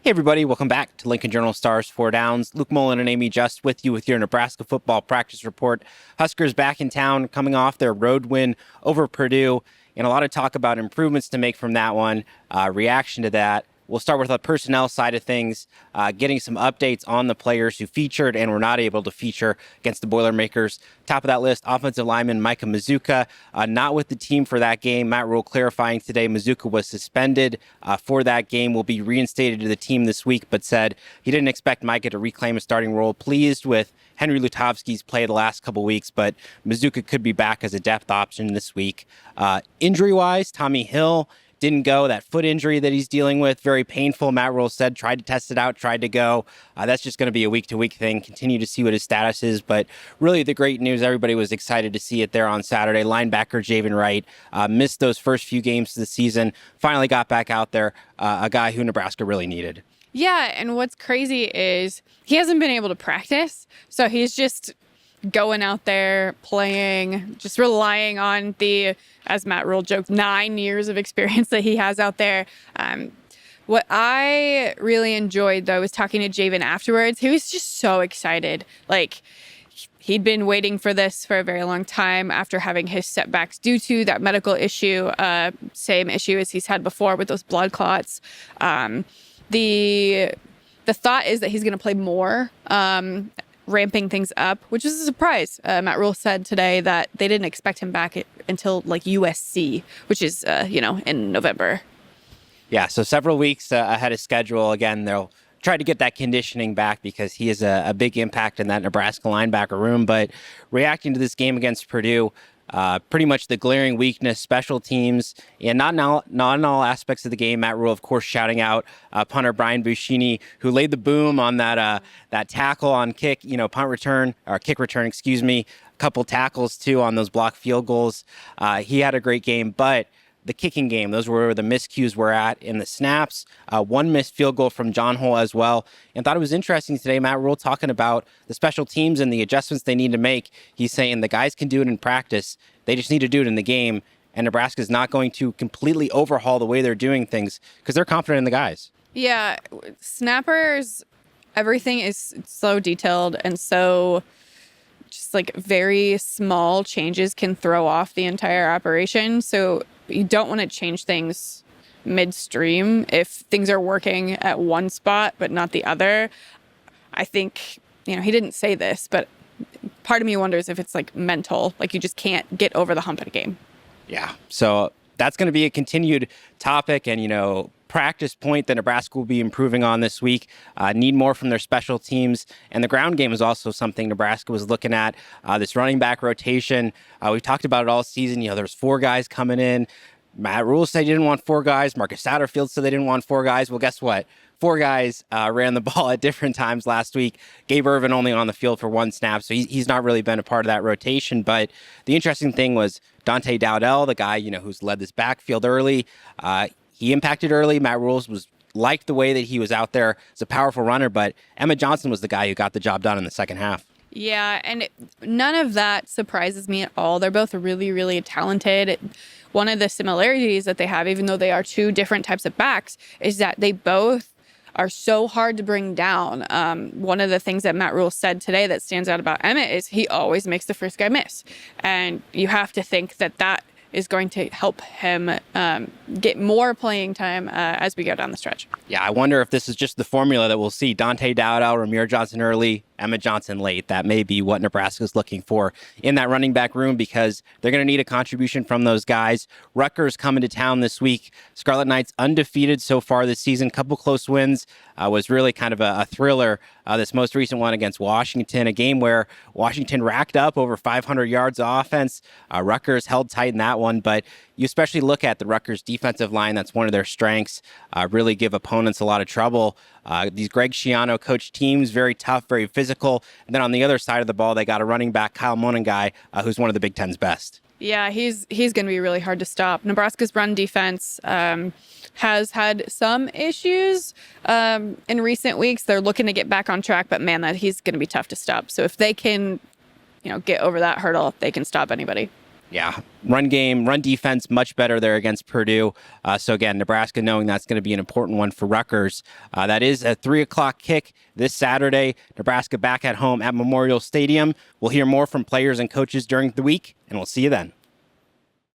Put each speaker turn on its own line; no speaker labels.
Hey everybody, welcome back to Lincoln Journal Stars 4 Downs. Luke Mullin and Amie Just with you with your Nebraska football practice report. Huskers back in town, coming off their road win over Purdue, and a lot of talk about improvements to make from that one, reaction to that. We'll start with the personnel side of things, getting some updates on the players who featured and were not able to feature against the Boilermakers. Top of that list, offensive lineman Micah Mazzccua, not with the team for that game. Matt Rule clarifying today Mazzccua was suspended for that game, will be reinstated to the team this week, but said he didn't expect Micah to reclaim a starting role. Pleased with Henry Lutovsky's play the last couple weeks, but Mazzccua could be back as a depth option this week. Injury-wise, Tommy Hill didn't go. That foot injury that he's dealing with, very painful. Matt Rule said, tried to test it out, tried to go. That's just going to be a week-to-week thing. Continue to see what his status is. But really the great news, everybody was excited to see it there on Saturday. Linebacker Javen Wright missed those first few games of the season. Finally got back out there, a guy who Nebraska really needed.
Yeah, and what's crazy is he hasn't been able to practice. So he's just going out there, playing, just relying on the, as Matt Rule joked, 9 years of experience that he has out there. What I really enjoyed, though, was talking to Javen afterwards. He was just so excited. Like, he'd been waiting for this for a very long time after having his setbacks due to that medical issue, same issue as he's had before with those blood clots. The thought is that he's going to play more, ramping things up, which is a surprise. Matt Rule said today that they didn't expect him back until like USC, which is, in November.
Yeah, so several weeks ahead of schedule. Again, they'll try to get that conditioning back because he is a big impact in that Nebraska linebacker room. But reacting to this game against Purdue, pretty much the glaring weakness, special teams, and not in all aspects of the game. Matt Rule, of course, shouting out punter Brian Buschini, who laid the boom on that tackle on kick return. A couple tackles too on those blocked field goals. He had a great game, but the kicking game, those were where the miscues were at in the snaps. One missed field goal from John Hole as well. And thought it was interesting today, Matt Rule talking about the special teams and the adjustments they need to make. He's saying the guys can do it in practice. They just need to do it in the game. And Nebraska's not going to completely overhaul the way they're doing things because they're confident in the guys.
Yeah, snappers, everything is so detailed and so just like very small changes can throw off the entire operation. So you don't want to change things midstream if things are working at one spot but not the other. I think, he didn't say this, but part of me wonders if it's like mental, like you just can't get over the hump in a game.
Yeah, so that's going to be a continued topic and, practice point that Nebraska will be improving on this week. Need more from their special teams. And the ground game is also something Nebraska was looking at. This running back rotation, we've talked about it all season. There's 4 guys coming in. Matt Rule said he didn't want 4 guys. Marcus Satterfield said they didn't want 4 guys. Well, guess what? 4 guys ran the ball at different times last week. Gabe Irvin only on the field for 1 snap, so he's not really been a part of that rotation. But the interesting thing was Dante Dowdell, the guy, who's led this backfield early. He impacted early. Matt Rule was liked the way that he was out there as a powerful runner, but Emmett Johnson was the guy who got the job done in the second half.
Yeah, and none of that surprises me at all. They're both really, really talented. One of the similarities that they have, even though they are 2 different types of backs, is that they both are so hard to bring down. One of the things that Matt Rule said today that stands out about Emmett is he always makes the first guy miss. And you have to think that is going to help him get more playing time as we go down the stretch.
Yeah, I wonder if this is just the formula that we'll see. Dante Dowdell, Ramir Johnson early, Emmett Johnson late. That may be what Nebraska's looking for in that running back room because they're going to need a contribution from those guys. Rutgers coming to town this week. Scarlet Knights undefeated so far this season. Couple close wins. Was really kind of a thriller. This most recent one against Washington, a game where Washington racked up over 500 yards of offense. Rutgers held tight in that one, but you especially look at the Rutgers defensive line. That's one of their strengths. Really give opponents a lot of trouble. These Greg Schiano coached teams, very tough, very physical. And then on the other side of the ball, they got a running back, Kyle Monangai, who's one of the Big Ten's best.
Yeah, he's going to be really hard to stop. Nebraska's run defense has had some issues in recent weeks. They're looking to get back on track, but man, he's going to be tough to stop. So if they can, get over that hurdle, they can stop anybody.
Yeah, run game, run defense, much better there against Purdue. So again, Nebraska knowing that's going to be an important one for Rutgers. That is a 3:00 kick this Saturday. Nebraska back at home at Memorial Stadium. We'll hear more from players and coaches during the week, and we'll see you then.